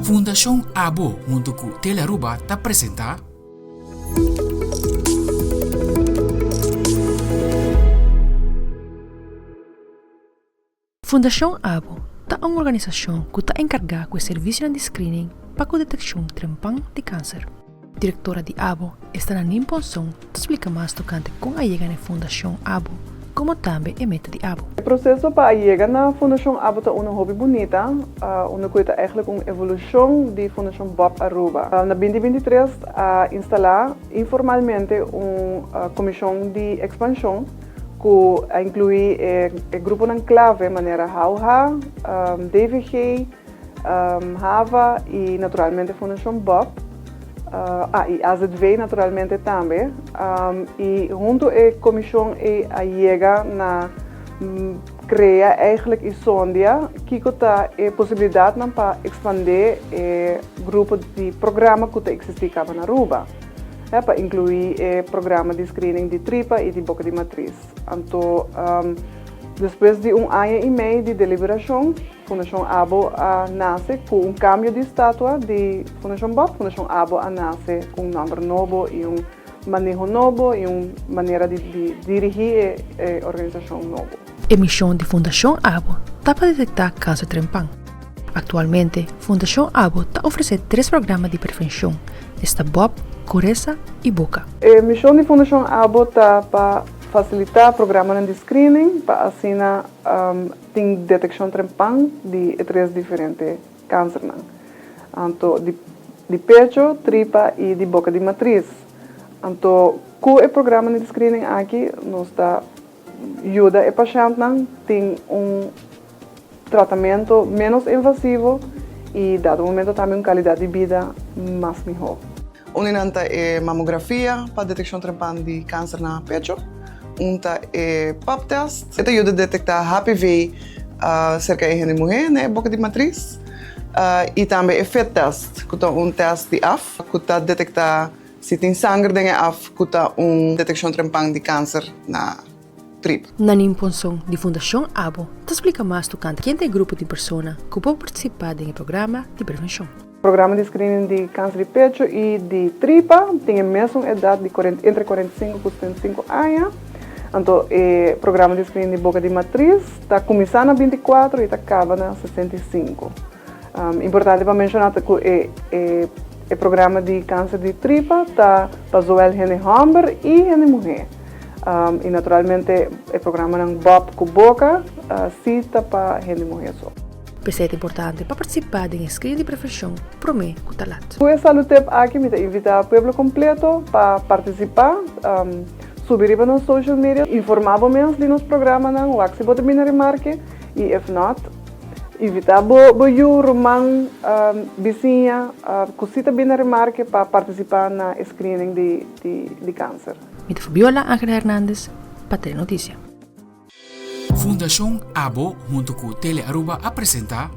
Fundação ABO junto com Telearuba te apresenta Fundação ABO é uma organização que está encarregada com o serviço de screening para a detecção trempang de câncer. Diretora de ABO, Estana Nimponson, te explica mais tocante com a chegada na Fundação ABO, como também é meta de ABO. O processo para chegar na Fundação ABO é uma hobby bonita, onde é eigenlijk uma evolução da Fundação Bob Aruba. Na 2023, instalar informalmente uma comissão de expansão que inclui o grupo na clave, maneira Hauha, DVG, Hava e naturalmente a Fundação Bob. E AZV naturalmente também. E junto à comissão chega na criar eigenlijk a sondia que está a possibilidade para expandir o grupo de programa que existe na Aruba. Para incluir o programa de screening de tripa e de boca de matriz. Então, depois de ano e meio de deliberação, a Fundação ABO nasce com cambio de estátua de Fundação Bob. A Fundação ABO nasce com nome novo e manejo novo e uma maneira de dirigir a organização nova. A missão de Fundação ABO está para detectar câncer trempang. Atualmente, Fundação ABO está oferecendo 3 programas de prevenção: esta Bob, Coreza e Boca. A missão de Fundação ABO está para facilitar o programa de screening para assim ter detecção trempang de 3 diferentes cânceres. Então, de pecho, tripa e de boca de matriz. Então, com o programa de screening aqui, nos dá ajuda a paciente a ter tratamento menos invasivo e, dado momento, também uma qualidade de vida mais melhor. Un'inanta é mamografia para detecção trempang de câncer na pecho. Unta é pap test. Ito ajuda a detectar HPV cerca de mulher, né, boca de matriz. E também é FET test, que é test de AF, que está detectar se tem sangue dentro da AF, que é detecção trempang de câncer na tripa. Na Nimponson de Fundação ABO, te explica mais tocante quem tem grupo de pessoas que podem participar do programa de prevenção. O programa de screening de câncer de pecho e de tripa tem a mesma idade entre 45 e 75 anos. Então, o programa de screening de boca de matriz está começando a 24 e está acabando a 65. Importante para mencionar que o programa de câncer de tripa está para zoar gente homem e gente mulher. E naturalmente o programa de Bob com boca sim está para gente mulher só. É importante para participar do screening de prevenção, promete que está lá. Com essa luta aqui, me invita o povo completo para participar. Subir para nos social media, informar menos de nosso programa na Waxi Bota Binary Market e, if not, invitar o Romão, vizinha, Cosita Binary Market para participar na screening de câncer. Me Fabiola Ángel Hernández, para Telenotícia. Fundação ABO junto com Telearuba apresenta